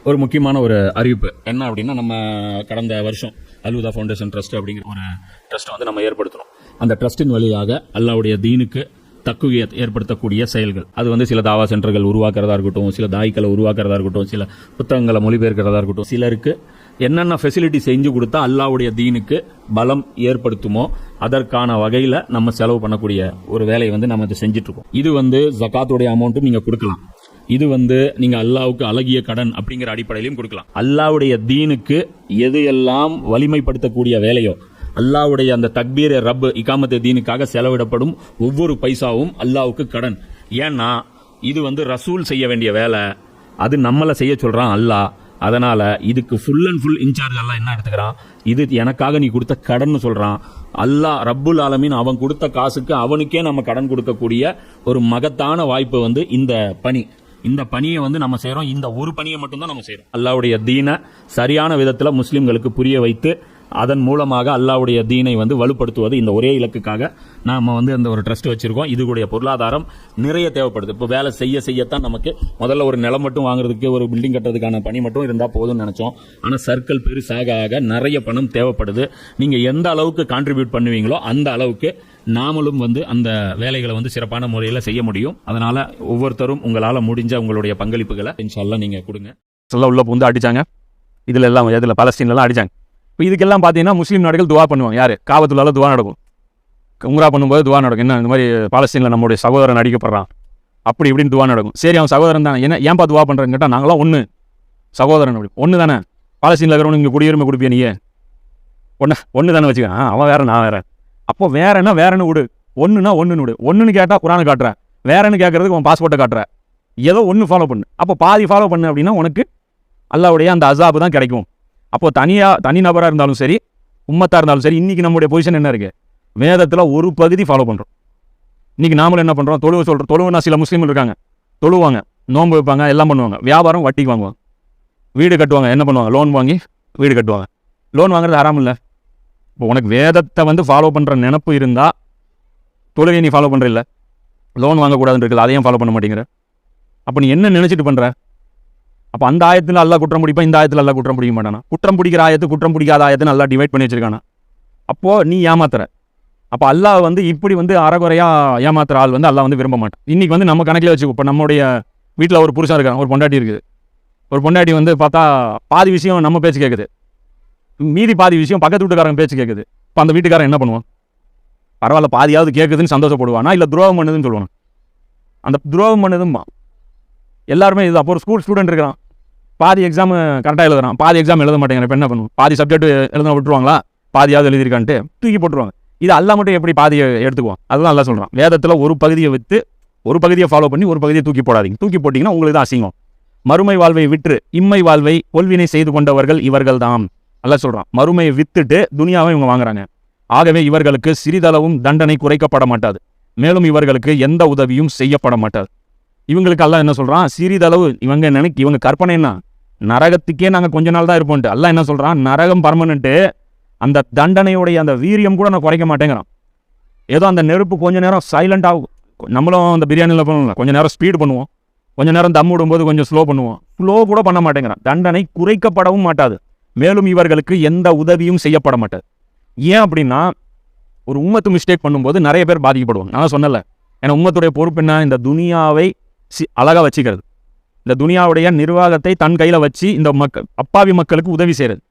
ஒரு முக்கியமான ஒரு அறிவிப்பு என்ன அப்படின்னா, நம்ம கடந்த வருஷம் அல்ஹுதா ஃபவுண்டேஷன் ட்ரஸ்ட் அப்படிங்கிற ஒரு ட்ரஸ்ட் வந்து நம்ம ஏற்படுத்தணும். அந்த ட்ரஸ்டின் வழியாக அல்லாஹ்வுடைய தீனுக்கு தக்குவியத் ஏற்படுத்தக்கூடிய செயல்கள், அது வந்து சில தாவா சென்டர்கள் உருவாக்குறதா இருக்கட்டும், சில தாய்க்களை உருவாக்குறதா இருக்கட்டும், சில புத்தகங்களை மொழிபெயர்க்கிறதா இருக்கட்டும், சிலருக்கு என்னென்ன ஃபெசிலிட்டி செஞ்சு கொடுத்தா அல்லாஹ்வுடைய தீனுக்கு பலம் ஏற்படுத்துமோ அதற்கான வகையில் நம்ம செலவு பண்ணக்கூடிய ஒரு வேலையை வந்து நம்ம இதை செஞ்சுட்டு இருக்கோம். இது வந்து ஜகாத்துடைய அமௌண்ட்டும் நீங்கள் கொடுக்கலாம். இது வந்து நீங்க அல்லாஹ்வுக்கு அழகிய கடன் அப்படிங்கிற அடிப்படையிலும் கொடுக்கலாம். அல்லாஹ்வுடைய தீனுக்கு எது எல்லாம் வலிமைப்படுத்தக்கூடிய வேலையோ, அல்லாஹ்வுடைய அந்த தக்பீர் ரப் இகாமத் தீனுக்காக செலவிடப்படும் ஒவ்வொரு பைசாவும் அல்லாஹ்வுக்கு கடன். ஏன்னா இது வந்து ரசூல் செய்ய வேண்டிய வேலை, அது நம்மளை செய்ய சொல்றான் அல்லாஹ். அதனால இதுக்கு ஃபுல் அண்ட் ஃபுல் இன்சார்ஜ் அல்லாஹ் என்ன எடுத்துக்கிறான், இது எனக்காக நீ கொடுத்த கடன் சொல்றான். அல்லாஹ் ரப்புல் ஆலமீன் அவன் கொடுத்த காசுக்கு அவனுக்கே நம்ம கடன் கொடுக்கக்கூடிய ஒரு மகத்தான வாய்ப்பு வந்து இந்த பணி. இந்த பணியை வந்து நம்ம செய்யறோம். இந்த ஒரு பணியை மட்டும்தான் நம்ம செய்யறோம். அல்லாஹ்வுடைய தீனை சரியான விதத்துல முஸ்லிம்களுக்கு புரிய வைத்து அதன் மூலமாக அல்லாஹ்வுடைய தீனை வந்து வலுப்படுத்துவது, இந்த ஒரே இலக்குக்காக நாம வந்து அந்த ஒரு ட்ரஸ்ட் வச்சிருக்கோம். இதுடைய பொருளாதாரம் நிறைய தேவைப்படுது. இப்போ வேலை செய்யத்தான் நமக்கு முதல்ல ஒரு நிலம் மட்டும் வாங்குறதுக்கு, ஒரு பில்டிங் கட்டுறதுக்கான பணி மட்டும் இருந்தா போதும்னு நினைச்சோம். ஆனா சர்க்கிள் பெருசாக ஆக நிறைய பணம் தேவைப்படுது. நீங்க எந்த அளவுக்கு கான்ட்ரிபியூட் பண்ணுவீங்களோ அந்த அளவுக்கு நாமளும் வந்து அந்த வேலைகளை வந்து சிறப்பான முறையில் செய்ய முடியும். அதனால ஒவ்வொருத்தரும் உங்களால முடிஞ்ச உங்களுடைய பங்களிப்புகளை இன்ஷா அல்லாஹ் நீங்க கொடுங்க. சொல்ல உள்ள புந்து அடிச்சாங்க, இதுல எல்லாம் இதில் பலஸ்தீன்லாம் அடிச்சாங்க. இப்போ இதுக்கெல்லாம் பார்த்தீங்கன்னா முஸ்லீம் நாடுகள் துவா பண்ணுவாங்க. யார்? காபத்துள்ளால துவா நடக்கும். உம்ரா பண்ணும்போது துவா நடக்கும். என்ன இந்த மாதிரி பாலஸ்தீனில் நம்மளுடைய சகோதரன் அடிக்கப்படுறான் அப்படி இப்படின்னு துவா நடக்கும். சரி, அவன் சகோதரன் தான், என்ன ஏன்பா துவா பண்ணுறேன்னு கேட்டால், நாங்களாம் ஒன்று சகோதரன், அப்படி ஒன்று தானே. பாலஸ்தீனில் இருக்கிறவனு இங்கே குடியுரிமை கொடுப்பியா நீயே? ஒன்று தானே வச்சுக்க. அவன் வேற நான் வேற. அப்போ வேறன்னா வேறன்னு விடு, ஒன்றுனா ஒன்றுன்னு விடு. ஒன்றுன்னு கேட்டால் குரானை காட்டுறேன், வேறன்னு கேட்கறதுக்கு உன் பாஸ்போர்ட்டை காட்டுறேன். ஏதோ ஒன்று ஃபாலோ பண்ணு. அப்போ பாதி ஃபாலோ பண்ணு அப்படின்னா உனக்கு அல்லாஹ்வுடைய அந்த அஸாபு தான் கிடைக்கும். அப்போ தனி நபராக இருந்தாலும் சரி, உம்மத்தாக இருந்தாலும் சரி, இன்றைக்கி நம்முடைய பொசிஷன் என்ன இருக்குது? வேதத்தில் ஒரு பகுதி ஃபாலோ பண்ணுறோம். இன்றைக்கி நாமளும் என்ன பண்ணுறோம்? தொழுவுனா சில முஸ்லீம்கள் இருக்காங்க, தொழுவாங்க, நோன்பு வைப்பாங்க, எல்லாம் பண்ணுவாங்க. வியாபாரம் வட்டிக்கு வாங்குவாங்க, வீடு கட்டுவாங்க. என்ன பண்ணுவாங்க? லோன் வாங்கி வீடு கட்டுவாங்க. லோன் வாங்குறது ஹராம் இல்லை. இப்போ உனக்கு வேதத்தை வந்து ஃபாலோ பண்ணுற நினப்பு இருந்தால் தொழுகையை நீ ஃபாலோ பண்ணுற இல்லை, லோன் வாங்கக்கூடாதுன்னு இருக்குது, அதையும் ஃபாலோ பண்ண மாட்டேங்கிற. அப்போ நீ என்ன நினச்சிட்டு பண்ணுற? அப்போ அந்த ஆயத்தில் அல்லாஹ் குற்றம் பிடிப்பான், இந்த ஆயத்தில் அல்லாஹ் குற்றம் பிடிக்க மாட்டானா? குற்றம் பிடிக்கிற ஆயத்து, குற்றம் பிடிக்காத ஆயத்துன்னு நல்லா டிவைட் பண்ணி வச்சிருக்கானா? அப்போது நீ ஏமாத்துற. அப்போ அல்லாஹ் வந்து இப்படி வந்து அறகுறையாக ஏமாத்துற ஆள் வந்து அல்லாஹ் வந்து விரும்ப மாட்டான். இன்றைக்கி வந்து நம்ம கணக்கில் வச்சு, இப்போ நம்முடைய வீட்டில் ஒரு புருஷன் இருக்கான், ஒரு பொண்டாட்டி இருக்குது. ஒரு பொண்டாட்டி வந்து பார்த்தா பாதி விஷயம் நம்ம பேச்சு கேட்குது, மீதி பாதி விஷயம் பக்கத்து வீட்டுக்காரங்க பேச்சு கேட்குது. இப்போ அந்த வீட்டுக்காரன் என்ன பண்ணுவான்? பரவாயில்ல பாதியாவது கேட்குதுன்னு சந்தோஷப்படுவானா, இல்லை துரோகம் பண்ணுதுன்னு சொல்லுவான்? அந்த துரோகம் பண்ணதும்மா எல்லாருமே இது. அப்போ ஒரு ஸ்டூடெண்ட் இருக்கிறான், பாதி எக்ஸாம் கரெக்டாக எழுதுறான், பாதி எக்ஸாம் எழுத மாட்டேங்கிற. இப்போ என்ன பண்ணுவோம்? பாதி சப்ஜெக்ட் எழுத விட்டுருவாங்களா? பாதியாவது எழுதியிருக்கான்ட்டு தூக்கி போட்டுருவாங்க. இது அல்லாஹ் மட்டும் எப்படி பாதியை எடுத்துக்குவோம்? அதுதான் அல்லாஹ் சொல்கிறான். வேதத்தில் ஒரு பகுதியை விற்று ஒரு பகுதியை ஃபாலோ பண்ணி ஒரு பகுதியை தூக்கி போடாதீங்க. தூக்கி போட்டிங்கன்னா உங்களுக்கு தான் அசிங்கம். மறுமை வாழ்வை விற்று இம்மை வாழ்வை கொள்வினை செய்து கொண்டவர்கள் இவர்கள் தான் அல்லாஹ் சொல்கிறான். மறுமையை வித்துட்டு துனியாவை இவங்க வாங்குறாங்க. ஆகவே இவர்களுக்கு சிறிதளவும் தண்டனை குறைக்கப்பட மாட்டாது, மேலும் இவர்களுக்கு எந்த உதவியும் செய்யப்பட மாட்டாது. இவங்களுக்கு அல்லாஹ் என்ன சொல்கிறான்? சிறிதளவு இவங்க கற்பனைன்னா நரகத்துக்கே நாங்கள் கொஞ்ச நாள் தான் இருப்போம்ட்டு. அல்லாஹ் என்ன சொல்கிறான்? நரகம் பர்மனெண்ட்டு, அந்த தண்டனையுடைய அந்த வீரியம் கூட நான் குறைக்க மாட்டேங்கிறான். ஏதோ அந்த நெருப்பு கொஞ்சம் நேரம் சைலண்ட் ஆகும். நம்மளும் அந்த பிரியாணியில் பண்ணல, கொஞ்சம் நேரம் ஸ்பீடு பண்ணுவோம், கொஞ்சம் நேரம் தம் விடும்போது கொஞ்சம் ஸ்லோ பண்ணுவோம். ஸ்லோ கூட பண்ண மாட்டேங்கிறான். தண்டனை குறைக்கப்படவும் மாட்டாது, மேலும் இவர்களுக்கு எந்த உதவியும் செய்யப்பட மாட்டாது. ஏன் அப்படின்னா, ஒரு உம்மத்து மிஸ்டேக் பண்ணும்போது நிறைய பேர் பாதிக்கப்படுவாங்க. நான் சொன்னல, ஏன்னா உம்மத்துடைய பொறுப்பு என்ன? இந்த துனியாவை அழகாக வச்சுக்கிறது, இந்த துனியாவுடைய நிர்வாகத்தை தன் கையில் வச்சு இந்த அப்பாவி மக்களுக்கு உதவி செய்கிறது.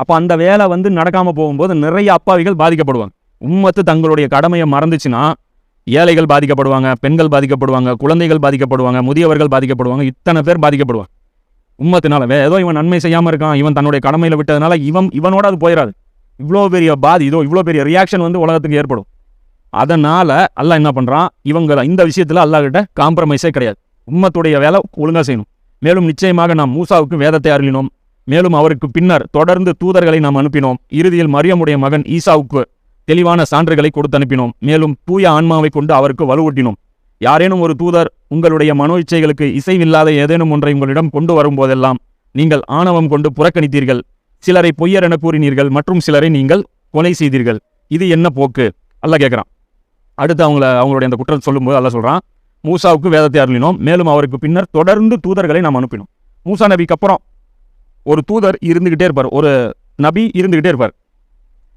அப்போ அந்த வேலை வந்து நடக்காமல் போகும்போது நிறைய அப்பாவிகள் பாதிக்கப்படுவாங்க. உம்மத்து தங்களுடைய கடமையை மறந்துச்சுன்னா ஏழைகள் பாதிக்கப்படுவாங்க, பெண்கள் பாதிக்கப்படுவாங்க, குழந்தைகள் பாதிக்கப்படுவாங்க, முதியவர்கள் பாதிக்கப்படுவாங்க, இத்தனை பேர் பாதிக்கப்படுவாங்க உம்மத்தினால. ஏதோ இவன் நன்மை செய்யாமல் இருக்கான், இவன் தன்னுடைய கடமையில் விட்டதுனால இவனோட அது போயிடாது. இவ்வளோ பெரிய இவ்வளோ பெரிய ரியாக்ஷன் வந்து உலகத்துக்கு ஏற்படும். அதனால் அல்லாஹ் என்ன பண்ணுறான்? இவங்களை இந்த விஷயத்தில் அல்லாஹ் கிட்ட காம்ப்ரமைஸே கிடையாது. உம்மத்துடைய வேலை ஒழுங்காக செய்யணும். மேலும் நிச்சயமாக நாம் மூசாவுக்கு வேதத்தை அருளினோம், மேலும் அவருக்கு பின்னர் தொடர்ந்து தூதர்களை நாம் அனுப்பினோம். இறுதியில் மரியமுடைய மகன் ஈசாவுக்கு தெளிவான சான்றுகளை கொடுத்து அனுப்பினோம். மேலும் தூய ஆன்மாவை கொண்டு அவருக்கு வலுவூட்டினோம். யாரேனும் ஒரு தூதர் உங்களுடைய மனோ இச்சைகளுக்கு இசைவில்லாத ஏதேனும் ஒன்றை உங்களிடம் கொண்டு வரும்போதெல்லாம் நீங்கள் ஆணவம் கொண்டு புறக்கணித்தீர்கள், சிலரை பொய்யர் என கூறினீர்கள், மற்றும் சிலரை நீங்கள் கொலை செய்தீர்கள். இது என்ன போக்கு? அல்லாஹ் கேட்குறான். அடுத்து அவங்களுடைய அந்த குற்றம் சொல்லும்போது அல்லாஹ் சொல்கிறான், மூசாவுக்கு வேதத்தை அருளினோம், மேலும் அவருக்கு பின்னர் தொடர்ந்து தூதர்களை நாம் அனுப்பினோம். மூசா நபிக்கு அப்புறம் ஒரு தூதர் இருந்துகிட்டே இருப்பார், ஒரு நபி இருந்துகிட்டே இருப்பார்.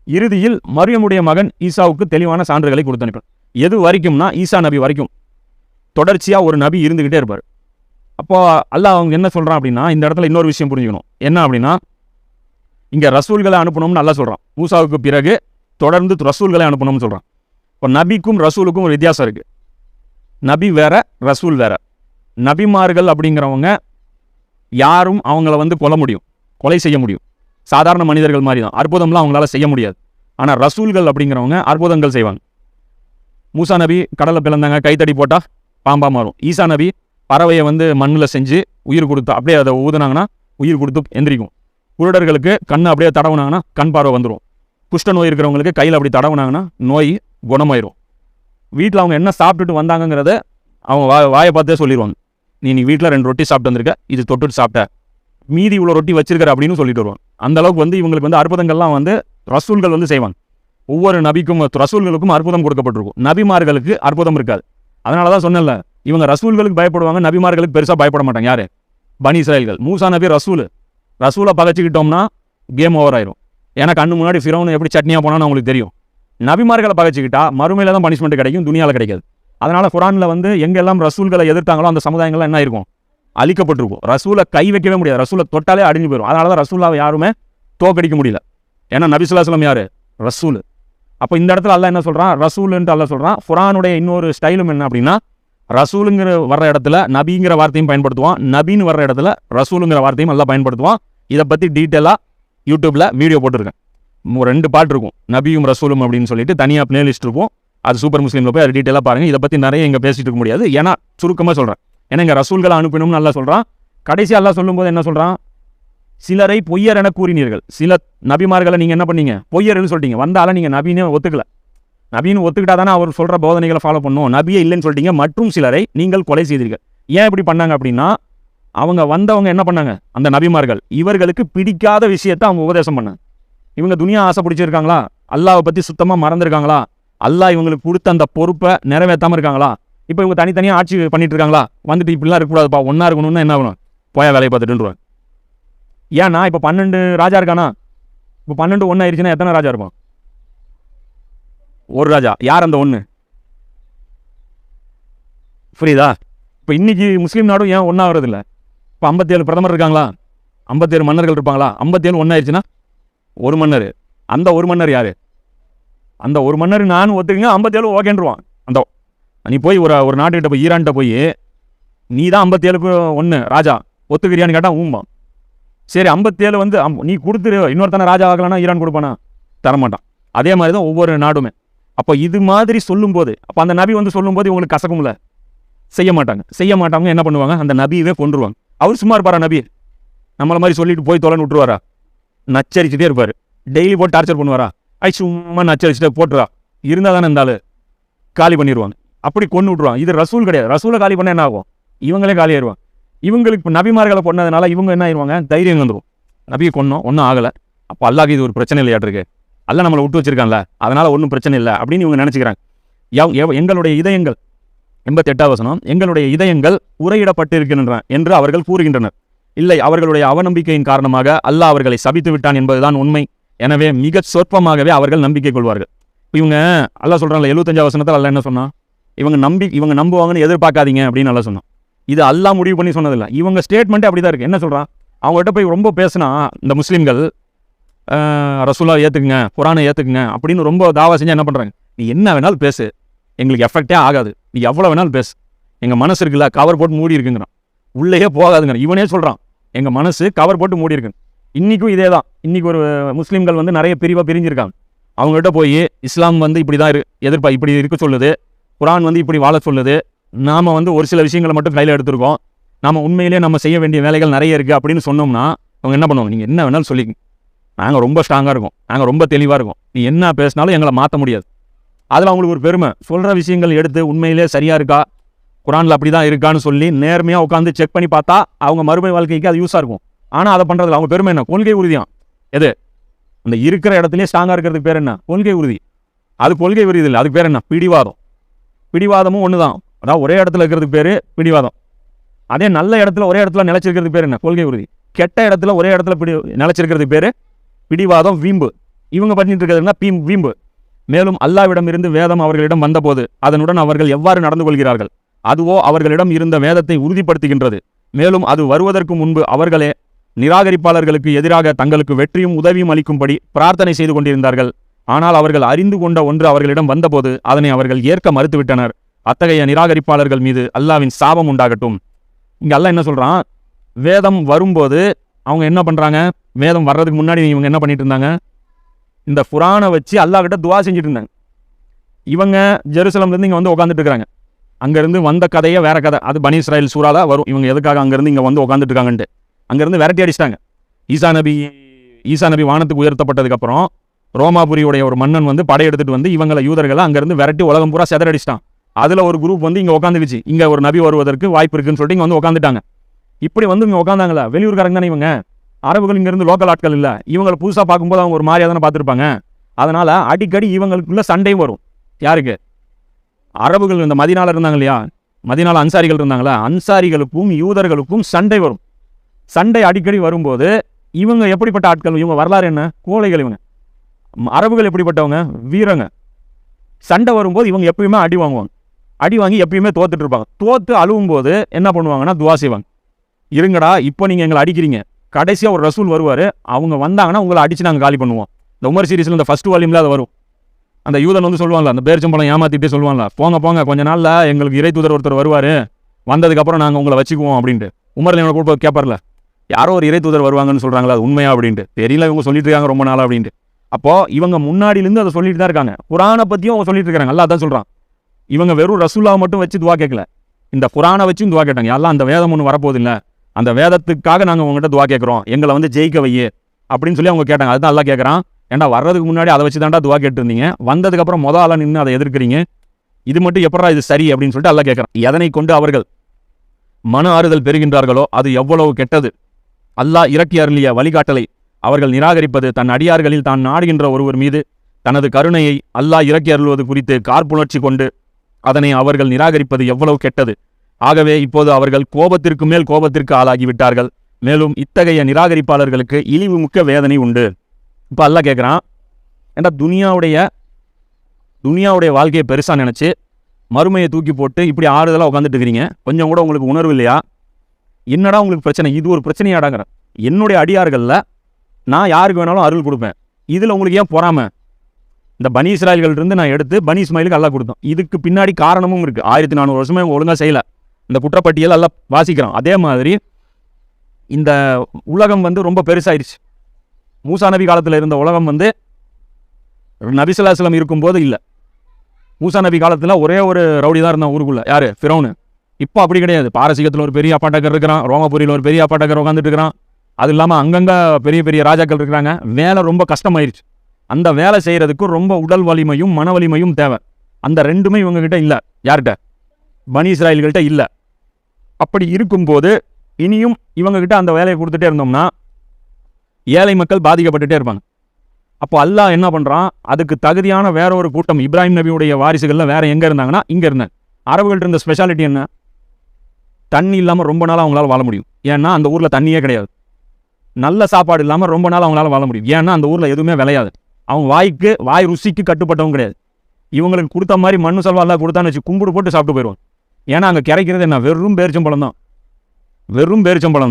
இறுதியில் மரியமுடைய மகன் ஈசாவுக்கு தெளிவான சான்றுகளை கொடுத்து அனுப்பார். எது வரைக்கும்னா ஈசா நபி வரைக்கும் தொடர்ச்சியா ஒரு நபி இருந்துகிட்டே இருப்பார். அப்போ அல்லாஹ் அவங்க என்ன சொல்றான் அப்படின்னா, இந்த இடத்துல இன்னொரு விஷயம் புரிஞ்சுக்கணும். என்ன அப்படின்னா, இங்க ரசூல்களை அனுப்பணும்னு அல்லாஹ் சொல்றான். மூசாவுக்கு பிறகு தொடர்ந்து ரசூல்களை அனுப்பணும்னு சொல்றான். இப்போ நபிக்கும் ரசூலுக்கும் ஒரு வித்தியாசம் இருக்கு. நபி வேற, ரசூல் வேற. நபிமார்கள் அப்படிங்கிறவங்க யாரும் அவங்கள வந்து கொலை செய்ய முடியும். சாதாரண மனிதர்கள் மாதிரி தான், அற்புதம்லாம் அவங்களால செய்ய முடியாது. ஆனால் ரசூல்கள் அப்படிங்கிறவங்க அற்புதங்கள் செய்வாங்க. மூசா நபி கடலை பிளந்தாங்க, கைத்தடி போட்டால் பாம்பா மாறும். ஈசா நபி பறவையை வந்து மண்ணில் செஞ்சு உயிர் கொடுத்து அப்படியே அதை ஊதுனாங்கன்னா உயிர் கொடுத்து எந்திரிக்கும். குருடர்களுக்கு கண் அப்படியே தடவுனாங்கன்னா கண் பார்வை வந்துடும். குஷ்ட நோய் இருக்கிறவங்களுக்கு கையில் அப்படி தடவுனாங்கன்னா நோய் குணமாயிரும். வீட்டில் அவங்க என்ன சாப்பிட்டுட்டு வந்தாங்கங்கிறத அவங்க வாயை பார்த்தே சொல்லிடுவாங்க. நீ வீட்டில் 2 ரொட்டி சாப்பிட்டு வந்திருக்க, இது தொட்டுட்டு சாப்பிட்ட, மீதி இவ்வளோ ரொட்டி வச்சிருக்கிற அப்படின்னு சொல்லிட்டு வருவாங்க. அந்த அளவுக்கு வந்து இவங்களுக்கு வந்து அற்புதங்கள்லாம் வந்து ரசூல்கள் வந்து செய்வாங்க. ஒவ்வொரு நபிக்கும் ரசூல்களுக்கும் அற்புதம் கொடுக்கப்பட்டிருக்கும். நபிமார்களுக்கு அற்புதம் இருக்காது. அதனால தான் சொன்னேன்ல, இவங்க ரசூல்களுக்கு பயப்படுவாங்க, நபிமார்களுக்கு பெருசாக பயப்பட மாட்டாங்க. யாரு? பனி இஸ்ராயல்கள். மூசா நபி ரசூலை பகைச்சிக்கிட்டோம்னா கேம் ஓவர் ஆயிரும். ஏன்னா கண்ணு முன்னாடி ஃபிரௌன் எப்படி சட்னியாக போனான்னு அவங்களுக்கு தெரியும். நபிமார்களை பகைச்சிக்கிட்டா மறுமையில தான் பனிஷ்மெண்ட் கிடைக்கும், துனியாவில் கிடைக்காது. அதனால குரானில் வந்து எங்கெல்லாம் ரசூல்களை எதிர்த்தாங்களோ அந்த சமுதாயங்கள்லாம் என்ன இருக்கும்? அழிக்கப்பட்டிருக்கும். ரசூலை கை வைக்கவே முடியாது, ரசூலை தொட்டாலே அடிஞ்சு போயிடும். அதனால தான் ரசூலாவை யாருமே தோக்கடிக்க முடியல. ஏன்னா நபி ஸல்லல்லாஹு அலைஹி வஸல்லம் யாரு? ரசூல். அப்போ இந்த இடத்துல அல்லாஹ் என்ன சொல்றான்? ரசூல்ன்ட்டு அல்லாஹ் சொல்றான். குரானுடைய இன்னொரு ஸ்டைலும் என்ன அப்படின்னா, ரசூலுங்கிற வர்ற இடத்துல நபிங்கிற வார்த்தையும் பயன்படுத்துவான், நபின்னு வர்ற இடத்துல ரசூலுங்கிற வார்த்தையும் எல்லாம் பயன்படுத்துவான். இதை பற்றி டீட்டெயிலாக யூடியூப்ல வீடியோ போட்டிருக்கேன். 2 பாட்டு இருக்கும், நபியும் ரசூலும் அப்படின்னு சொல்லிட்டு தனியாக பிளேலிஸ்ட் இருக்கும். அது சூப்பர் முஸ்லீமில் போய் அது டீட்டெயிலாக பாருங்க. இதை பற்றி நிறைய இங்கே பேசிட்டு இருக்க முடியாது, ஏன்னா சுருக்கமாக சொல்கிறேன். ஏன்னா இங்கே ரசூல்களை அனுப்பணும்னு நல்லா சொல்கிறான். கடைசி அல்லாஹ் சொல்லும்போது என்ன சொல்கிறான்? சிலரை பொய்யர் என கூறினீர்கள். சில நபிமார்களை நீங்கள் என்ன பண்ணீங்க? பொய்யர்னு சொல்லிட்டீங்க. வந்தாலும் நீங்கள் நபின்னு ஒத்துக்கல. நபின்னு ஒத்துக்கிட்டா தானே அவர் சொல்கிற போதனைகளை ஃபாலோ பண்ணும். நபியே இல்லைன்னு சொல்லிட்டீங்க. மற்றும் சிலரை நீங்கள் கொலை செய்தீர்கள். ஏன் இப்படி பண்ணாங்க அப்படின்னா, அவங்க வந்தவங்க என்ன பண்ணாங்க? அந்த நபிமார்கள் இவர்களுக்கு பிடிக்காத விஷயத்தை அவங்க உபதேசம் பண்ணாங்க. இவங்க துனியா ஆசை பிடிச்சிருக்காங்களா? அல்லாஹ்வை பற்றி சுத்தமாக மறந்துருக்காங்களா? அல்லாஹ் இவங்களுக்கு கொடுத்த அந்த பொறுப்பை நிறைவேற்றாமல் இருக்காங்களா? இப்போ இவங்க தனித்தனியாக ஆட்சி பண்ணிட்டு இருக்காங்களா? வந்துட்டு இப்படிலாம் இருக்கக்கூடாதுப்பா, ஒன்றா இருக்கணும்னு என்ன ஆகணும்? போயா வேலையை பார்த்துட்டுருவாங்க. ஏன்னா இப்போ 12 ராஜா இருக்கானா? இப்போ 12 ஒன்று ஆயிடுச்சுன்னா எத்தனை ராஜா இருப்பான்? ஒரு ராஜா. யார் அந்த ஒன்று? புரியுதா? இப்போ இன்னைக்கு முஸ்லீம் நாடும் ஏன் ஒன்றா வர்றதில்ல? இப்போ 57 பிரதமர் இருக்காங்களா? 57 மன்னர்கள் இருப்பாங்களா? 57 ஒன்று ஆயிடுச்சுன்னா ஒரு மன்னர். அந்த ஒரு மன்னர் யாரு? அந்த ஒரு மன்னர் நான் ஒத்துக்குங்க, 57 ஓகேன்றுவான். அந்த நீ போய் ஒரு நாட்டுக்கிட்ட போய், ஈரான்கிட்ட போய், நீ தான் 57க்கு 1 ராஜா ஒத்துக்கிறியான்னு கேட்டால் ஊம்பான். சரி 57 வந்து நீ கொடுத்துரு, இன்னொருத்தனை ராஜா ஆகலான்னா ஈரான் கொடுப்பானா? தரமாட்டான். அதே மாதிரி தான் ஒவ்வொரு நாடுமே. அப்போ இது மாதிரி சொல்லும்போது, அப்போ அந்த நபி வந்து சொல்லும்போது இவங்களுக்கு கசக்கும்ல, செய்ய மாட்டாங்க. என்ன பண்ணுவாங்க? அந்த நபியவே கொண்டுருவாங்க. அவர் சும்மா இருப்பாரா? நபி நம்மளை மாதிரி சொல்லிட்டு போய் தொலைன்னு விட்டுருவாரா? நச்சரிச்சுட்டே இருப்பார். டெய்லி போட்டு டார்ச்சர் பண்ணுவாரா? சும்மா நச்சரிச்சுட்டே போட்டுருவா. இருந்தால் தானே இருந்தாலும் காலி பண்ணிடுவாங்க. அப்படி கொண்டு விட்ருவாங்க. இது ரசூல் கிடையாது. ரசூலை காலி பண்ண என்ன ஆகும்? இவங்களே காலி ஆயிடுவாங்க. இவங்களுக்கு இப்போ நபிமார்களை கொண்டதுனால இவங்க என்ன ஆயிடுவாங்க? தைரியம் வந்துடும். நபியை கொண்டோம், ஒன்றும் ஆகலை, அப்போ அல்லாஹ்க்கு இது ஒரு பிரச்சனை இல்லையாட்டிருக்கு, அல்லாஹ் நம்மளை விட்டு வச்சிருக்கான்ல, அதனால ஒன்றும் பிரச்சனை இல்லை அப்படின்னு இவங்க நினச்சிக்கிறாங்க. எங்களுடைய இதயங்கள் 88வது வசனம், எங்களுடைய இதயங்கள் உரையிடப்பட்டு இருக்கின்றன என்று அவர்கள் கூறுகின்றனர். இல்லை, அவர்களுடைய அவநம்பிக்கையின் காரணமாக அல்லாஹ் அவர்களை சபித்து விட்டான் என்பதுதான் உண்மை. எனவே மிக சொற்பமாகவே அவர்கள் நம்பிக்கை கொள்வார்கள். இவங்க அல்லாஹ் சொல்கிறாங்கல்ல, 75வது வசனத்தில் அல்லாஹ் என்ன சொன்னா? இவங்க நம்புவாங்கன்னு எதிர்பார்க்காதீங்க அப்படின்னு அல்லாஹ் சொன்னான். இது அல்லாஹ் முடிவு பண்ணி சொன்னதில்லை, இவங்க ஸ்டேட்மெண்ட்டே அப்படி தான் இருக்குது. என்ன சொல்கிறான்? அவங்ககிட்ட போய் ரொம்ப பேசினா இந்த முஸ்லீம்கள் ரசூலா ஏற்றுக்குங்க, குரானை ஏற்றுக்குங்க அப்படின்னு ரொம்ப தாவா செஞ்சு என்ன பண்ணுறாங்க? நீ என்ன வேணாலும் பேசு, எங்களுக்கு எஃபெக்டே ஆகாது, நீ எவ்வளோ வேணாலும் பேசு, எங்கள் மனசு இருக்குல்ல கவர் போட்டு மூடி இருக்குங்கிறான், உள்ளேயே போகாதுங்க. இவனே சொல்கிறான், எங்கள் மனசு கவர் போட்டு மூடி இருக்குங்க. இன்றைக்கும் இதே தான். இன்றைக்கி ஒரு முஸ்லீம்கள் வந்து நிறைய பிரிவாக பிரிஞ்சிருக்காங்க. அவங்ககிட்ட போய் இஸ்லாம் வந்து இப்படி தான் இப்படி இருக்க சொல்லுது, குரான் வந்து இப்படி வாழ சொல்லுது, நாம் வந்து ஒரு சில விஷயங்களை மட்டும் கையில் எடுத்துருக்கோம், நாம் உண்மையிலேயே நம்ம செய்ய வேண்டிய வேலைகள் நிறைய இருக்குது அப்படின்னு சொன்னோம்னா அவங்க என்ன பண்ணுவாங்க? நீங்கள் என்ன வேணாலும் சொல்லிங்க, நாங்கள் ரொம்ப ஸ்ட்ராங்காக இருக்கோம், நாங்கள் ரொம்ப தெளிவாக இருக்கோம், நீ என்ன பேசினாலும் எங்களை மாற்ற முடியாது. அதில் அவங்களுக்கு ஒரு பெருமை. சொல்கிற விஷயங்கள் எடுத்து உண்மையிலே சரியாக இருக்கா, குரானில் அப்படி தான் இருக்கான்னு சொல்லி நேர்மையாக உட்காந்து செக் பண்ணி பார்த்தா அவங்க மறுமை வாழ்க்கைக்கு அது யூஸாக இருக்கும். ஆனால் அதை பண்ணுறதுல அவங்க பெருமை என்ன? கொள்கை உறுதியான். எது? அந்த இருக்கிற இடத்துலேயே ஸ்ட்ராங்காக இருக்கிறதுக்கு பேர் என்ன? கொள்கை உறுதி. அது கொள்கை உறுதி இல்லை, அதுக்கு பேர் என்ன? பிடிவாதம். பிடிவாதமும் ஒன்று தான். அதாவது ஒரே இடத்துல இருக்கிறதுக்கு பேர் பிடிவாதம். அதே நல்ல இடத்துல ஒரே இடத்துல நிலைச்சிருக்கிறதுக்கு பேர் என்ன? கொள்கை உறுதி. கெட்ட இடத்துல ஒரே இடத்துல நிலைச்சிருக்கிறதுக்கு பேர் பிடிவாதம், வீம்பு. இவங்க பண்ணிட்டு இருக்கிறதுனா வீம்பு. மேலும் அல்லாஹ்விடம் இருந்து வேதம் அவர்களிடம் வந்தபோது அதனுடன் அவர்கள் எவ்வாறு நடந்து கொள்கிறார்கள், அதுவோ அவர்களிடம் இருந்த வேதத்தை உறுதிப்படுத்துகின்றது. மேலும் அது வருவதற்கு முன்பு அவர்களே நிராகரிப்பாளர்களுக்கு எதிராக தங்களுக்கு வெற்றியும் உதவியும் அளிக்கும்படி பிரார்த்தனை செய்து கொண்டிருந்தார்கள். ஆனால் அவர்கள் அறிந்து கொண்ட ஒன்று அவர்களிடம் வந்தபோது அதனை அவர்கள் ஏற்க மறுத்துவிட்டனர். அத்தகைய நிராகரிப்பாளர்கள் மீது அல்லாஹ்வின் சாபம் உண்டாகட்டும். இங்க அல்லாஹ் என்ன சொல்றான், வேதம் வரும்போது அவங்க என்ன பண்றாங்க, வேதம் வர்றதுக்கு முன்னாடி இவங்க என்ன பண்ணிட்டு இருந்தாங்க, இந்த குர்ஆனை வச்சு அல்லாஹ் கிட்ட துவா செஞ்சுட்டு இருந்தாங்க. இவங்க ஜெருசலம்ல இருந்து இங்க வந்து உட்காந்துட்டு இருக்காங்க. அங்கிருந்து வந்த கதையை வேற கதை, அது பனி இஸ்ராயல் சூறால வரும். இவங்க எதுக்காக அங்கிருந்து இங்க வந்து உட்காந்துட்டு இருக்காங்கன்ட்டு அங்கிருந்து விரட்டி அடிச்சிட்டாங்க. ஈசா நபி வானத்துக்கு உயர்த்தப்பட்டதுக்கு அப்புறம் ரோமாபுரியுடைய ஒரு மன்னன் வந்து படையெடுத்துட்டு வந்து இவங்களை யூதர்களை அங்கிருந்து விரட்டி உலகம் பூரா செதறடிச்சிட்டான். அதுல ஒரு குரூப் வந்து இங்க உட்காந்துக்குச்சு, இங்க ஒரு நபி வருவதற்கு வாய்ப்பு இருக்குன்னு சொல்லிட்டு இங்க வந்து உட்காந்துட்டாங்க. இப்படி வந்து இங்க உட்காந்தாங்களா, வெளியூர்காரங்க தானே இவங்க, அரபுகள் இங்க இருந்து லோக்கல் ஆட்கள் இல்ல. இவங்களை புதுசா பார்க்கும்போது அவங்க ஒரு மாதிரியா தானே பார்த்துருப்பாங்க. அதனால அடிக்கடி இவங்களுக்குள்ள சண்டையும் வரும். யாருக்கு? அரபுகள் இந்த மதீனால இருந்தாங்க இல்லையா, மதீனால அன்சாரிகள் இருந்தாங்களா, அன்சாரிகளுக்கும் யூதர்களுக்கும் சண்டை வரும். சண்டை அடிக்கடி வரும்போது இவங்க எப்படிப்பட்ட ஆட்கள், இவங்க வரலாறு என்ன, கோழைகள். இவங்க அரபுகள் எப்படிப்பட்டவங்க, வீரங்க. சண்டை வரும்போது இவங்க எப்பயுமே அடி வாங்குவாங்க. அடி வாங்கி எப்பயுமே தோத்துட்டு இருப்பாங்க. தோத்து அழுவும் போது என்ன பண்ணுவாங்கன்னா துவா செய்வாங்க. இருங்கடா, இப்போ நீங்க எங்களை அடிக்கிறீங்க, கடைசியா ஒரு ரசூல் வருவாரு, அவங்க வந்தாங்கன்னா உங்களை அடிச்சு நாங்கள் காலி பண்ணுவோம். இந்த உமர் சீரிஸ்ல இந்த ஃபர்ஸ்ட் வால்யூம்ல அது வரும். அந்த யூதன் வந்து சொல்லுவாங்க, அந்த பேரிச்சம்பழம் ஏமாத்திட்டே சொல்லுவாங்க, போங்க போங்க கொஞ்ச நாள்ல எங்களுக்கு இறை தூதர் ஒருத்தர் வருவாரு, வந்ததுக்கப்புறம் நாங்கள் உங்களை வச்சுக்குவோம் அப்படின்ட்டு. உமர்ல இவனை கூட கேட்பார்ல, யாரோ ஒரு இறை தூதர் வருவாங்கன்னு சொல்றாங்களா, அது உண்மையா அப்படின்ட்டு. தெரியல, இவங்க சொல்லிட்டு இருக்காங்க ரொம்ப நாளா அப்படின்ட்டு. அப்போ இவங்க முன்னாடியிலிருந்து அதை சொல்லிட்டு தான் இருக்காங்க. குர்ஆனை பத்தியும் அவங்க சொல்லிட்டு இருக்காங்க. அல்லாஹ் தான் சொல்றான், இவங்க வெறும் ரசூலாவை மட்டும் வச்சு துவா கேட்கல, இந்த குர்ஆனை வச்சும் துவா கேட்டாங்க. எல்லாம் அந்த வேதம் ஒன்று வரப்போகுது இல்லை, அந்த வேதத்துக்காக நாங்கள் உங்ககிட்ட துவா கேட்குறோம், எங்களை வந்து ஜெயிக்க வையே அப்படின்னு சொல்லி அவங்க கேட்டாங்க. அதுதான் அல்லாஹ் கேட்குறான், ஏன்டா வர்றதுக்கு முன்னாடி அதை வச்சு தான்டா துவா கேட்டுருந்தீங்க, வந்ததுக்கப்புறம் மொதல் ஆளாக நின்று அதை எதிர்க்கிறீங்க, இது மட்டும் எப்படா இது சரி அப்படின்னு சொல்லிட்டு அல்லாஹ் கேட்குறான். எதனை கொண்டு அவர்கள் மன ஆறுதல் பெறுகின்றார்களோ அது எவ்வளவு கெட்டது. அல்லாஹ் இறக்கி அருளிய வழிகாட்டலை அவர்கள் நிராகரிப்பது, தன் அடியார்களில் தான் நாடுகின்ற ஒருவர் மீது தனது கருணையை அல்லாஹ் இறக்கி அருள்வது குறித்து கார்ப்புணர்ச்சி கொண்டு அதனை அவர்கள் நிராகரிப்பது எவ்வளவு கெட்டது. ஆகவே இப்போது அவர்கள் கோபத்திற்கு மேல் கோபத்திற்கு ஆளாகிவிட்டார்கள். மேலும் இத்தகைய நிராகரிப்பாளர்களுக்கு இழிவு முக்க வேதனை உண்டு. இப்போ அல்லாஹ் கேட்குறான், ஏண்டா துனியாவுடைய வாழ்க்கையை பெருசாக நினச்சி மறுமையை தூக்கி போட்டு இப்படி ஆறுதலாக உட்காந்துட்டு இருக்கிறீங்க, கொஞ்சம் கூட உங்களுக்கு உணர்வு இல்லையா? என்னடா உங்களுக்கு பிரச்சனை, இது ஒரு பிரச்சனையாடாங்கிற. என்னுடைய அடியார்களில் நான் யாருக்கு வேணாலும் அருள் கொடுப்பேன், இதில் உங்களுக்கு ஏன் பொறாம? இந்த பனி இஸ்ராயல்கள் இருந்து நான் எடுத்து பனி இஸ்மாயிலுக்கு அல்லாஹ் கொடுத்தோம். இதுக்கு பின்னாடி காரணமும் இருக்குது. 1400 வருஷமே ஒழுங்காக செய்யலை, இந்த குற்றப்பட்டியல் அல்லாஹ் வாசிக்கிறான். அதே மாதிரி இந்த உலகம் வந்து ரொம்ப பெருசாயிருச்சு. மூசா நபி காலத்தில் இருந்த உலகம் வந்து நபி ஸல்லல்லாஹு அலைஹி வஸல்லம் இருக்கும்போது இல்லை. மூசா நபி காலத்தில் ஒரே ஒரு ரவுடி தான் இருந்தான் ஊருக்குள்ள, யாரு? ஃபிரௌன். இப்போ அப்படி கிடையாது. பாரசீகத்தில் ஒரு பெரிய அப்பாட்டக்கர் இருக்கிறான், ரோமாபுரியில் ஒரு பெரிய அப்பாட்டக்கர் உட்காந்துட்டு இருக்கிறான். அது இல்லாமல் அங்கங்கே பெரிய பெரிய ராஜாக்கள் இருக்கிறாங்க. வேலை ரொம்ப கஷ்டமாயிருச்சு. அந்த வேலை செய்கிறதுக்கு ரொம்ப உடல் வலிமையும் மன வலிமையும் தேவை. அந்த ரெண்டுமே இவங்ககிட்ட இல்லை. யார்கிட்ட? பனி இஸ்ராயல்கிட்ட இல்லை. அப்படி இருக்கும்போது இனியும் இவங்ககிட்ட அந்த வேலையை கொடுத்துட்டே இருந்தோம்னா ஏழை மக்கள் பாதிக்கப்பட்டுட்டே இருப்பாங்க. அப்போ அல்லாஹ் என்ன பண்ணுறான், அதுக்கு தகுதியான வேற ஒரு கூட்டம் இப்ராஹிம் நபியுடைய வாரிசுகளில் வேற எங்கே இருந்தாங்கன்னா இங்கே இருந்தாங்க. அரபுகள்ட்ட இருந்த ஸ்பெஷாலிட்டி என்ன? தண்ணி இல்லாமல் ரொம்ப நாள் அவங்களால வாழ முடியும். ஏன்னா அந்த ஊரில் தண்ணியே கிடையாது. நல்ல சாப்பாடு இல்லாமல் ரொம்ப நாள் அவங்களால வாழ முடியும். ஏன்னா அந்த ஊரில் எதுவுமே விளையாது. அவங்க வாய் ருசிக்கு கட்டுப்பட்டவங்க கிடையாது. இவங்களுக்கு கொடுத்த மாதிரி மண்ணு செல்வா எல்லாம் கொடுத்தான்னு வச்சு கும்பிடு போட்டு சாப்பிட்டு போயிடுவாங்க. ஏன்னா அங்கே கிடைக்கிறது என்ன? வெறும் பேரிச்சம்பழம்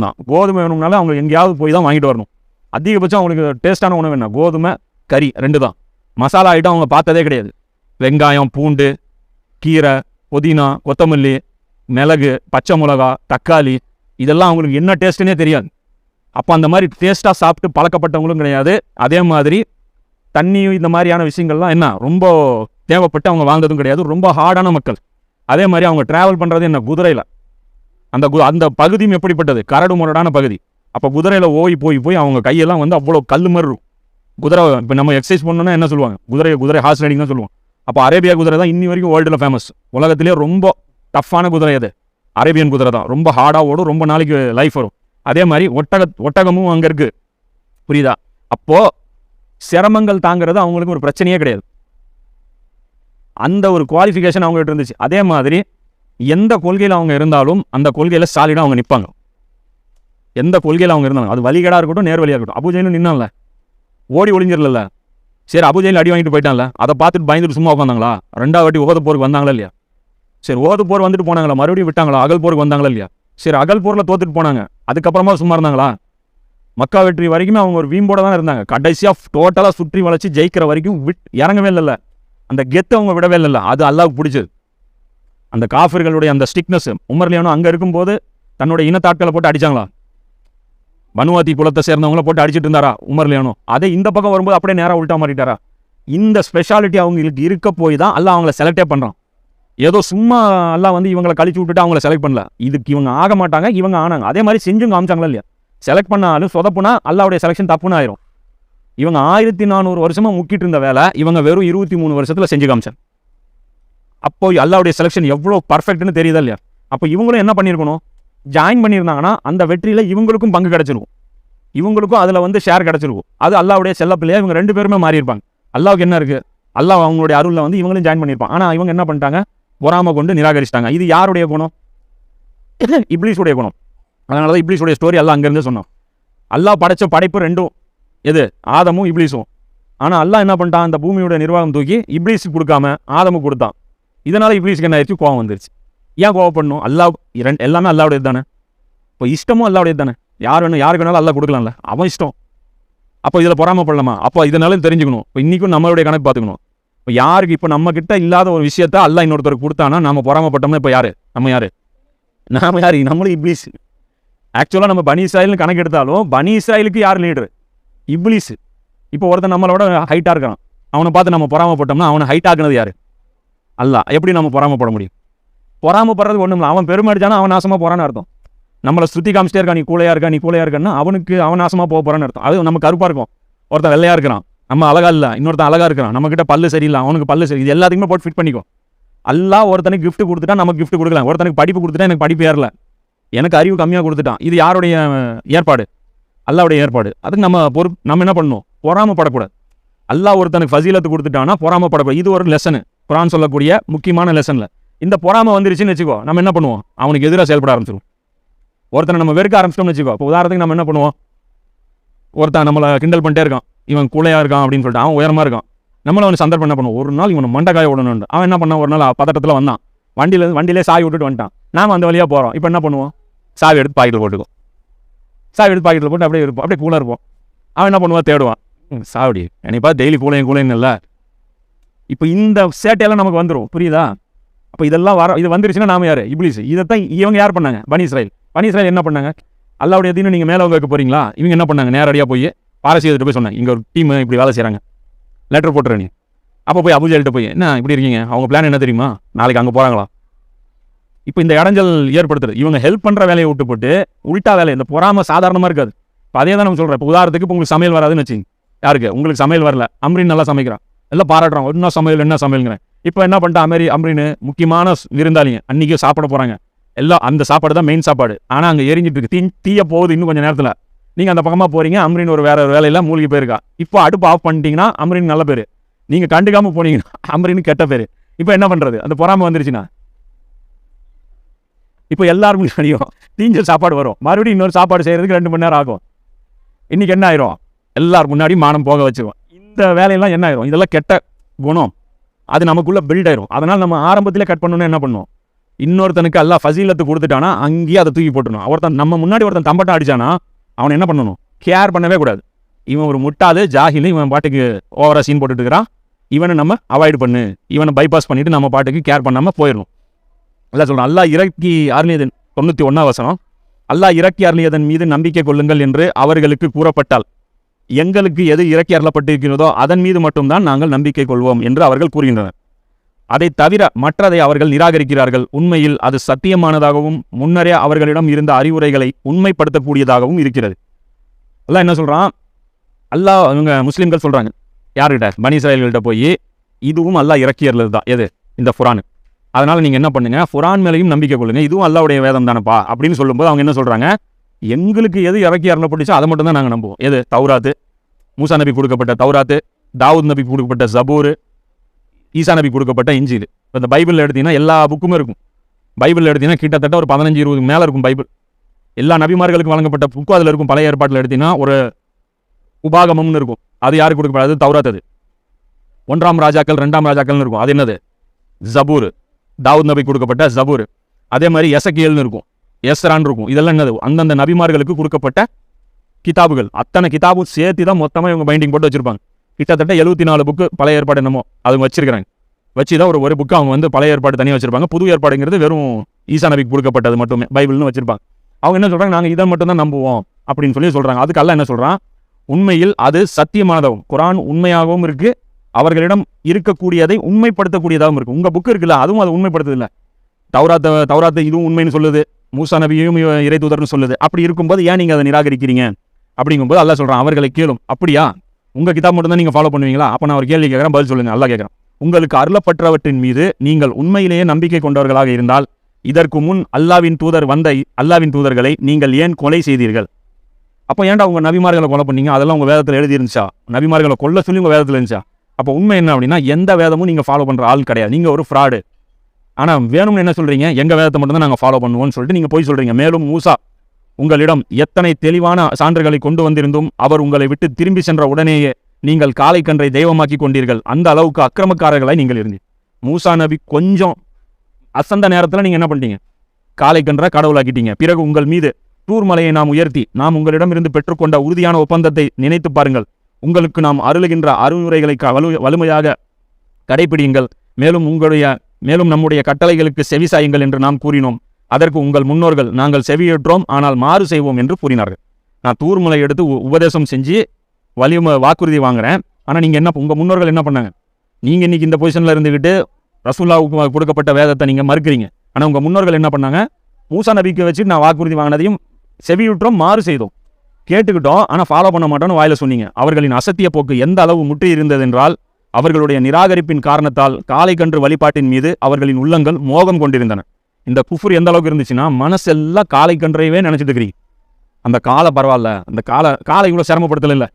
தான். கோதுமை வேணும்னாலும் அவங்க எங்கேயாவது போய் தான் வாங்கிட்டு வரணும். அதிகபட்சம் அவங்களுக்கு டேஸ்டான உணவு என்ன? கோதுமை, கறி, 2 தான். மசாலா ஐட்டம் அவங்க பார்த்ததே கிடையாது. வெங்காயம், பூண்டு, கீரை, புதினா, கொத்தமல்லி, மிளகு, பச்சை மிளகா, தக்காளி, இதெல்லாம் அவங்களுக்கு என்ன டேஸ்ட்டுன்னே தெரியாது. அப்போ அந்த மாதிரி டேஸ்ட்டாக சாப்பிட்டு பழக்கப்பட்டவங்களும் கிடையாது. அதே மாதிரி தண்ணி இந்த மாதிரியான விஷயங்கள்லாம் என்ன ரொம்ப தேவைப்பட்டு அவங்க வாழ்ந்ததும் கிடையாது. ரொம்ப ஹார்டான மக்கள். அதே மாதிரி அவங்க ட்ராவல் பண்ணுறது என்ன? குதிரையில். அந்த பகுதியும் எப்படிப்பட்டது? கரடு முரடான பகுதி. அப்போ குதிரையில் போய் அவங்க கையெல்லாம் வந்து அவ்வளோ கல் மாதிரி இருக்கும். குதிரை இப்போ நம்ம எக்ஸசைஸ் பண்ணோன்னா என்ன சொல்லுவாங்க? குதிரை ஹார்ஸ் ரைடிங் தான் சொல்லுவோம். அப்போ அரேபியா குதிரை தான் இன்னி வரைக்கும் வேர்ல்டில் ஃபேமஸ். உலகத்திலே ரொம்ப டஃப்பான குதிரை அது அரேபியன் குதிரை தான். ரொம்ப ஹார்டாக ஓடும், ரொம்ப நாளைக்கு லைஃப் வரும். அதே மாதிரி ஒட்டகமும் அங்கே இருக்குது. புரியுதா? அப்போது சிரமங்கள் தாங்கிறது அவங்களுக்கு ஒரு பிரச்சனையே கிடையாது. அந்த ஒரு குவாலிஃபிகேஷன் அவங்ககிட்ட இருந்துச்சு. அதே மாதிரி எந்த கொள்கையில் அவங்க இருந்தாலும் அந்த கொள்கையில் சாலிடாக அவங்க நிற்பாங்க. எந்த கொள்கையில் அவங்க இருந்தாங்க, அது வழிகேடாக இருக்கட்டும் நேர் வழியாக இருக்கட்டும். அபூஜையில் நின்னான்ல, ஓடி ஒளிஞ்சிடல. சரி, அபூஜையில் அடி வாங்கிட்டு போயிட்டான்ல, அதை பார்த்துட்டு பயந்துட்டு சும்மா உட்காந்தாங்களா? 2வது வாட்டி உஹது போருக்கு வந்தாங்களா இல்லையா? சரி, உஹது போர் வந்துட்டு போனாங்களா? மறுபடியும் விட்டாங்களா? அகல் போருக்கு வந்தாங்களா இல்லையா? சரி, அகல் போரில் தோத்துட்டு போனாங்க, அதுக்கப்புறமா சும்மா இருந்தாங்களா? மக்கா வெற்றி வரைக்குமே அவங்க ஒரு வீம்போட தான் இருந்தாங்க. கடைசியாக டோட்டலாக சுற்றி வளைச்சி ஜெயிக்கிற வரைக்கும் இறங்கவே இல்லைல்ல. அந்த கெத்து அவங்க விடவே இல்லைல்ல. அது அல்லாஹ்வுக்கு பிடிச்சது. அந்த காஃபிர்களுடைய அந்த ஸ்டிக்னஸ். உமர்லியானோ அங்கே இருக்கும்போது தன்னுடைய இனத்தாட்களை போட்டு அடிச்சாங்களா? பனுவாத்தி குலத்தை சேர்ந்தவங்கள போட்டு அடிச்சிட்டு இருந்தாரா உமர்லியானோ? அதே இந்த பக்கம் வரும்போது அப்படியே நேராக உள்ட்டா மாறிட்டாரா? இந்த ஸ்பெஷாலிட்டி அவங்களுக்கு இருக்க போய் தான் அல்லாஹ் அவங்கள செலக்டே பண்ணுறான். ஏதோ சும்மா அல்லாஹ் வந்து இவங்களை கழிச்சு விட்டுட்டு அவங்கள செலக்ட் பண்ணல. இதுக்கு இவங்க ஆக மாட்டாங்க, இவங்க ஆனாங்க. அதே மாதிரி செஞ்சும் காமிச்சாங்களா இல்லையா? செலக்ட் பண்ணாலும் சொதப்புனா அல்லாவுடைய செலெக்ஷன் தப்புன்னு ஆயிரும். இவங்க 1400 வருஷமா முக்கிட்டு இருந்த வேலை இவங்க வெறும் 23 வருஷத்துல செஞ்சு காமிச்சாங்க. அப்போ அல்லாவுடைய செலெக்ஷன் எவ்வளோ பர்ஃபெக்ட்னு தெரியுதா இல்லையா? அப்போ இவங்களும் என்ன பண்ணியிருக்கணும்? ஜாயின் பண்ணியிருந்தாங்கன்னா அந்த வெற்றியில் இவங்களுக்கும் பங்கு கிடச்சிருக்கும், இவங்களுக்கும் அதில் வந்து ஷேர் கிடச்சிருக்கும். அது அல்லாவுடைய செல்லப்பிள்ளையா இவங்க 2 பேருமே மாறியிருப்பாங்க. அல்லாவுக்கு என்ன இருக்குது? அல்லாஹ் அவங்களுடைய அருளில் வந்து இவங்களும் ஜாயின் பண்ணியிருப்பாங்க. ஆனால் இவங்க என்ன பண்ணிட்டாங்க? பொறாமை கொண்டு நிராகரிச்சிட்டாங்க. இது யாருடைய குணம்? இப்லீஸுடைய குணம். அதனால தான் இப்லீஸுடைய ஸ்டோரி அல்லாஹ் அங்கேருந்து சொன்னோம். அல்லாஹ் படைச்ச படைப்பு 2ம் எது? ஆதமும் இப்லீஸும். ஆனால் அல்லாஹ் என்ன பண்ணிட்டான்? அந்த பூமியோட நிர்வாகம் தூக்கி இப்லீஸுக்கு கொடுக்காம ஆதமுக்கு கொடுத்தான். இதனால் இப்லீஸுக்கு என்ன ஆயிடுச்சு? கோவம் வந்துருச்சு. ஏன் கோவப்படணும்? அல்லாஹ் எல்லாமே அல்லாவுடையது தானே. இப்போ இஷ்டமும் அல்லாவுடையது தானே. யாருக்கு வேணாலும் அல்லாஹ் கொடுக்கலாம்ல, அவன் இஷ்டம். அப்போ இதில் பொறாமப்படலாமா? அப்போ இதனால தெரிஞ்சுக்கணும். இப்போ இன்றைக்கும் நம்மளுடைய கணக்கு பார்த்துக்கணும். இப்போ யாருக்கு இப்போ நம்ம கிட்ட இல்லாத ஒரு விஷயத்த அல்லாஹ் இன்னொருத்தருக்கு கொடுத்தானா நம்ம பொறாமப்பட்டோம்னா இப்போ யாரு? நம்ம யாரு? நம்மளும் இப்லீஸ். ஆக்சுவலாக நம்ம பனி இஸ்ராயல்னு கணக்கு எடுத்தாலும் பனி இஸ்ராயலுக்கு யார் லீடரு? இப்லீஸ். இப்போ ஒருத்தன் நம்மளோட ஹைட்டாக இருக்கான், அவனை பார்த்து நம்ம பொறாமப்பட்டோம்னா அவனை ஹைட் ஆக்குனது யார்? அல்லாஹ். எப்படி நம்ம பொறாமப்பட முடியும்? பொறாமப்படுறது ஒன்றும் இல்லை. அவன் பெருமை அடிச்சானா அவன் நாசமாக போகிறான்னு அர்த்தம். நம்மளை சுற்றி காமிச்சிட்டே இருக்கா, நீ கூலையாக இருக்கா, நீ கூலையாக இருக்கான்னா அவன் நாசமாக போகிறான்னு அர்த்தம். அது நம்ம கருப்பாக இருக்கும், ஒருத்தன் வெள்ளையாக இருக்கிறான், நம்ம அழகா இல்லை, இன்னொருத்தன் அழகாக இருக்கிறான், நம்மக்கிட்ட பல்லு சரியில்லை, அவனுக்கு பல்லு சரி, இது எல்லாத்தையுமே போட்டு ஃபிட் பண்ணிக்கும். அல்லாஹ் ஒருத்தனுக்கு கிஃப்ட் கொடுத்துட்டா நமக்கு கிஃப்ட் கொடுக்கலாம், ஒருத்தனுக்கு படிப்பு கொடுத்துட்டா எனக்கு படிப்பு ஏறல, எனக்கு அறிவு கம்மியாக கொடுத்துட்டான். இது யாருடைய ஏற்பாடு? அல்லாவுடைய ஏற்பாடு. அதுக்கு நம்ம என்ன பண்ணணும்? பொறாமப்படக்கூடாது. அல்லாஹ் ஒருத்தனுக்கு ஃபசீலத்து கொடுத்துட்டான்னா பொறாமப்படக்கூடாது. இது ஒரு லெசனு, குர்ஆன் சொல்லக்கூடிய முக்கியமான லெசனில். இந்த பொறாமை வந்துருச்சுன்னு வச்சுக்கோ, நம்ம என்ன பண்ணுவோம்? அவனுக்கு எதிராக செயல்பட ஆரம்பிச்சிடும். ஒருத்தனை நம்ம வெறுக்க ஆரம்பிச்சிட்டோம்னு வச்சுக்கோ. இப்போ உதாரணத்துக்கு நம்ம என்ன பண்ணுவோம்? ஒருத்தன் நம்மளை கிண்டல் பண்ணிட்டே இருக்கான், இவன் கூலையாக இருக்கான் அப்படின்னு சொல்லிட்டு, அவன் உயரமாக இருக்கான். நம்மள அவன் சந்தர்ப்பம் என்ன பண்ணுவோம்? ஒரு நாள் இவனை மண்டக்காய விடணும்னு அவன் என்ன பண்ணான்? ஒரு நாள் பதட்டத்தில் வந்தான், வண்டியிலே சாவி விட்டுட்டு வந்துட்டான். நாம் அந்த வழியாக போகிறோம். இப்போ என்ன பண்ணுவோம்? சாவி எடுத்து பாக்கெட்டில் போட்டுக்கும். சாவி எடுத்து பாக்கெட்டில் போட்டு அப்படியே இருப்போம், அப்படியே கூலாக இருப்போம். அவன் என்ன பண்ணுவான்? தேடுவான், சாவடி என்னைப்பா டெய்லி கூலையும் இல்லை. இப்போ இந்த சேட்டையெல்லாம் நமக்கு வந்துடும், புரியுதா? அப்போ இதெல்லாம் இது வந்துருச்சுன்னா நாம யார்? இப்லீஸ். இதைத்தான் இவங்க யார் பண்ணாங்க? பனி இஸ்ராயல் என்ன பண்ணாங்க? அல்லாவுடைய தீனை நீங்கள் மேலே வைக்க போறீங்களா? இவங்க என்ன பண்ணாங்க? நேரடியாக போய் பாரசீகத்திட்ட போய் சொன்னாங்க, இங்கே ஒரு டீம் இப்படி வேலை செய்கிறாங்க, லெட்டர் போட்டுற நீ. அப்போ போய் அபூஜஹல்கிட்ட போய், என்ன இப்படி இருக்கீங்க, அவங்க பிளான் என்ன தெரியுமா? நாளைக்கு அங்கே போகிறாங்களா? இப்போ இந்த இடைஞ்சல் ஏற்படுத்துறது. இவங்க ஹெல்ப் பண்ணுற வேலையை விட்டு போட்டு உள்டா வேலை. இந்த பொறாமை சாதாரணமாக இருக்காது. இப்போ அதே தான் நம்ம சொல்கிறேன். இப்போ உதாரணத்துக்கு இப்போ உங்களுக்கு சமையல் வராதுன்னு வச்சுங்க. யாருக்கு? உங்களுக்கு சமையல் வரல. அம்ரின் நல்லா சமைக்கிறான், எல்லாம் பாராட்டுறான், என்ன சமையல்ங்கிறேன். இப்போ என்ன பண்ணிட்டான் அம்ரின்? முக்கியமான விருந்தாளிங்க அன்றைக்கி சாப்பிட போகிறாங்க, எல்லாம் அந்த சாப்பாடு தான் மெயின் சாப்பாடு. ஆனால் அங்கே எரிஞ்சிட்டு இருக்கு, தீய போகுது இன்னும் கொஞ்சம் நேரத்தில். நீங்கள் அந்த பக்கமாக போகிறீங்க, அம்ரின் வேற ஒரு வேலையில் மூழ்கி போயிருக்கா. இப்போ அடுப்பு ஆஃப் பண்ணிட்டீங்கன்னா அம்ரின் நல்ல பேர், நீங்கள் கண்டுக்காமல் போனீங்கன்னா அம்ரின் கெட்ட பேர். இப்போ என்ன பண்ணுறது? அந்த பொறாமை வந்துருச்சுன்னா இப்போ எல்லாருமே முன்னாடியும் தீஞ்சல் சாப்பாடு வரும், மறுபடியும் இன்னொரு சாப்பாடு செய்கிறதுக்கு 2 மணி நேரம் ஆகும். இன்றைக்கி என்ன ஆயிரும்? எல்லாரும் முன்னாடி மானம் போக வச்சுருவோம். இந்த வேலையெல்லாம் என்ன ஆயிரும்? இதெல்லாம் கெட்ட குணம், அது நமக்குள்ளே பில்ட் ஆயிரும். அதனால் நம்ம ஆரம்பத்தில் கட் பண்ணணும்னு என்ன பண்ணுவோம்? இன்னொருத்தனுக்கு அல்லாஹ் ஃபசீலத்து கொடுத்துட்டானா அங்கேயே அதை தூக்கி போட்டுணும். நம்ம முன்னாடி ஒருத்தன் தம்பட்டம் அடிச்சானா அவனை என்ன பண்ணணும்? கேர் பண்ணவே கூடாது. இவன் ஒரு முட்டாது ஜாஹில், இவன் பாட்டுக்கு ஓவராக சீன் போட்டுட்டு இருக்கிறான், இவனை நம்ம அவாய்டு பண்ணு, இவனை பைபாஸ் பண்ணிவிட்டு நம்ம பாட்டுக்கு கேர் பண்ணாமல் போயிடணும். அல்லா சொல்கிறான், அல்லாஹ் இறக்கி அருளியதன் 91 வசனம், அல்லாஹ் இறக்கி அருளியதன் மீது நம்பிக்கை கொள்ளுங்கள் என்று அவர்களுக்கு கூறப்பட்டால் எங்களுக்கு எது இறக்கி அருளப்பட்டிருக்கிறதோ அதன் மீது மட்டும்தான் நாங்கள் நம்பிக்கை கொள்வோம் என்று அவர்கள் கூறுகின்றனர். அதை தவிர மற்றதை அவர்கள் நிராகரிக்கிறார்கள். உண்மையில் அது சத்தியமானதாகவும் முன்னரே அவர்களிடம் இருந்த அறிவுரைகளை உண்மைப்படுத்தக்கூடியதாகவும் இருக்கிறது. அல்லாஹ் என்ன சொல்கிறான்? அல்லாஹ் இவங்க முஸ்லீம்கள் சொல்கிறாங்க யாருக்கிட்ட? பனி இஸ்ராயல்கள்கிட்ட போய், இதுவும் அல்லாஹ் இறக்கியறது தான் எது? இந்த குர்ஆன். அதனால் நீங்கள் என்ன பண்ணுங்கள்? குர்ஆன் மேலேயும் நம்பிக்கை கொள்ளுங்கள், இதுவும் அல்லாஹ்வுடைய வேதம் தானப்பா அப்படின்னு சொல்லும்போது அவங்க என்ன சொல்கிறாங்க? எங்களுக்கு எது இறக்கி அருளப்பட்டுச்சோ அதை மட்டும் தான் நாங்கள் நம்புவோம். எது? தௌராத்து, மூசா நபி கொடுக்கப்பட்ட தௌராத்து, தாவூத் நபி கொடுக்கப்பட்ட ஜபூர், ஈசா நபி கொடுக்கப்பட்ட இஞ்சில். இப்போ இந்த பைபிளில் எடுத்தீங்கன்னா எல்லா புக்குமே இருக்கும். பைபிளில் எடுத்தீங்கன்னா கிட்டத்தட்ட ஒரு 15-20 மேலே இருக்கும் பைபிள். எல்லா நபிமார்களுக்கும் வழங்கப்பட்ட புக்கு அதில் இருக்கும். பழைய ஏற்பாட்டில் எடுத்தீங்கன்னா ஒரு உபாகமம்னு இருக்கும். அது யாருக்கு கொடுக்கப்படாது? தௌராத். அது 1ஆம் ராஜாக்கள் 2ஆம் ராஜாக்கள்னு இருக்கும். அது என்னது? ஜபூர். தாவூத் நபி கொடுக்கப்பட்ட ஜபூர். அதே மாதிரி எசக்கியல்னு இருக்கும், எஸ்ரான் இருக்கும். இதெல்லாம் என்னது? அந்தந்த நபிமார்களுக்கு கொடுக்கப்பட்ட கிதாபுகள். அத்தனை கிதாபும் சேர்த்து தான் மொத்தமாக இவங்க பைண்டிங் போட்டு வச்சிருப்பாங்க. கிட்டத்தட்ட 74 புக்கு பழைய ஏற்பாடு என்னமோ அது வச்சிருக்கிறாங்க. வச்சு தான் ஒரு புக்கு அவங்க வந்து பழைய ஏற்பாடு தனியாக வச்சிருப்பாங்க. புது ஏற்பாடுங்கிறது வெறும் ஈசா நபிக்கு கொடுக்கப்பட்டது மட்டுமே பைபிள்னு வச்சிருப்பாங்க. அவங்க என்ன சொல்றாங்க? நாங்கள் இதை மட்டும் தான் நம்புவோம் அப்படின்னு சொல்லி சொல்றாங்க. அதுக்கு அல்லாஹ் என்ன சொல்றான்? உண்மையில் அது சத்தியமானதாகும். குர்ஆன் உண்மையாகவும் இருக்கு, அவர்களிடம் இருக்கக்கூடியதை உண்மைப்படுத்தக்கூடியதாகவும் இருக்கு. உங்க புக்கு இருக்குல்ல, அதுவும் அதை உண்மைப்படுத்துது இல்லை. தௌராத்தை இதுவும் உண்மைன்னு சொல்லுது, மூசா நபியும் இறை தூதர்னு சொல்லுது. அப்படி இருக்கும்போது ஏன் நீங்க அதை நிராகரிக்கிறீங்க அப்படிங்கும்போது அல்லாஹ் சொல்றான், அவர்களை கேளும். அப்படியா, உங்க கிதாப் மட்டும் தான் நீங்க ஃபாலோ பண்ணுவீங்களா? அப்ப நான் ஒரு கேள்வி கேட்கறேன், பதில் சொல்லுங்க. அல்லாஹ் கேட்கறான், உங்களுக்கு அருளப்பட்டவற்றின் மீது நீங்கள் உண்மையிலேயே நம்பிக்கை கொண்டவர்களாக இருந்தால் இதற்கு முன் அல்லாவின் தூதர்களை நீங்கள் ஏன் கொலை செய்தீர்கள்? அப்போ ஏன்டா உங்க நபிமார்களை கொலை பண்ணீங்க? அதெல்லாம் உங்க வேதத்தில் எழுதி இருந்துச்சா? நபிமார்களை கொல்ல சொல்லி உங்க வேதத்தில் இருந்துச்சா? அப்போ உண்மை என்ன அப்படின்னா, எந்த வேதமும் நீங்க ஃபாலோ பண்ற ஆள் கிடையாது, நீங்க ஒரு ஃப்ராடு. ஆனா வேணும்னு என்ன சொல்றீங்க? எங்க வேதத்தை மட்டும் தான் நாங்க ஃபாலோ பண்ணுவோம்னு சொல்லிட்டு நீங்க போய் சொல்றீங்க. மேலும் மூசா உங்களிடம் எத்தனை தெளிவான சான்றுகளை கொண்டு வந்திருந்தும் அவர் உங்களை விட்டு திரும்பி சென்ற உடனேயே நீங்கள் காளை கன்றை தெய்வமாக்கி கொண்டீர்கள். அந்த அளவுக்கு அக்கிரமக்காரர்களாய் நீங்கள் இருந்தீங்க. மூசா நபி கொஞ்சம் அசந்த நேரத்தில் நீங்க என்ன பண்ணிட்டீங்க? காளை கன்றை கடவுளாக்கிட்டீங்க. பிறகு உங்கள் மீது தூர் மலையை நாம் உயர்த்தி நாம் உங்களிடமிருந்து பெற்றுக்கொண்ட உறுதியான ஒப்பந்தத்தை நினைத்து பாருங்கள். உங்களுக்கு நாம் அருளுகின்ற அறிவுரைகளை வலிமையாக கடைபிடியுங்கள். மேலும் நம்முடைய கட்டளைகளுக்கு செவிசாயுங்கள் என்று நாம் கூறினோம். அதற்கு உங்கள் முன்னோர்கள் நாங்கள் செவியேற்றோம், ஆனால் மாறு செய்வோம் என்று கூறினார்கள். நான் தூர்மலை எடுத்து உபதேசம் செஞ்சு வாக்குறுதி வாங்குறேன். ஆனால் நீங்கள் என்ன, உங்கள் முன்னோர்கள் என்ன பண்ணாங்க? நீங்கள் இன்னைக்கு இந்த பொசிஷனில் இருந்துக்கிட்டு ரசூலுல்லாஹ்வுக்கு கொடுக்கப்பட்ட வேதத்தை நீங்கள் மறுக்கிறீங்க. ஆனால் உங்கள் முன்னோர்கள் என்ன பண்ணாங்க? மூசா நபிக்கு வச்சு நான் வாக்குறுதி வாங்கினதையும் செவியுற்றோம், மாறு செய்தோம், கேட்டுக்கிட்டோம், ஆனால் ஃபாலோ பண்ண மாட்டோம்னு வாயில சொன்னீங்க. அவர்களின் அசத்திய போக்கு எந்த அளவு முற்றி இருந்ததென்றால் அவர்களுடைய நிராகரிப்பின் காரணத்தால் காளை கன்று வழிபாட்டின் மீது அவர்களின் உள்ளங்கள் மோகம் கொண்டிருந்தன. இந்த குஃப்ர் எந்த அளவுக்கு இருந்துச்சுன்னா, மனசெல்லாம் காளை கன்றையவே நினைச்சிட்டு இருக்கிறீங்க. அந்த காலை பரவாயில்ல, அந்த காலை இவ்வளோ சிரமப்படுத்தல இல்லை.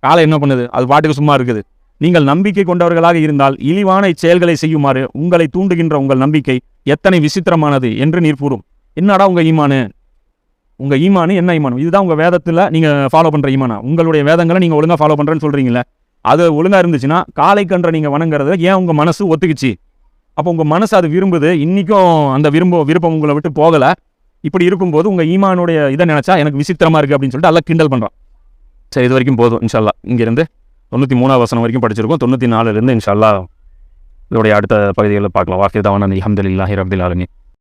காலை என்ன பண்ணுது? அது பாட்டுக்கு சும்மா இருக்குது. நீங்கள் நம்பிக்கை கொண்டவர்களாக இருந்தால் இழிவான இச்செயல்களை செய்யுமாறு உங்களை தூண்டுகின்ற உங்கள் நம்பிக்கை எத்தனை விசித்திரமானது என்று நீர் கூறும். என்னடா உங்க ஈமானு என்ன ஈமானு? இதுதான் உங்க வேதத்தில் நீங்க ஃபாலோ பண்ற ஈமானா? உங்களுடைய வேதங்களை நீங்க ஒழுங்கா ஃபாலோ பண்றேன்னு சொல்றீங்களே, அது ஒழுங்கா இருந்துச்சுன்னா காளை கன்றை நீங்க வணங்குறத ஏன் உங்க மனசு ஒத்துக்குச்சு? அப்போ உங்க மனசு அது விரும்புது, இன்னைக்கும் அந்த விருப்பம் உங்களை விட்டு போகல. இப்படி இருக்கும்போது உங்க ஈமானுடைய இதை நினைச்சா எனக்கு விசித்திரமா இருக்கு அப்படின்னு சொல்லிட்டு எல்லாம் கிண்டல் பண்றான். சரி, இது வரைக்கும் போதும். இன்ஷா அல்லாஹ் இங்கிருந்து 93ஆம் வசனம் வரைக்கும் படிச்சிருக்கோம். 94 இருந்து இன்ஷா அல்லாஹ் இதோடைய அடுத்த பகுதிகளில் பார்க்கலாம். வாக்கியதாவான அல்ஹம்துலில்லாஹி ரப்பில் ஆலமீன்.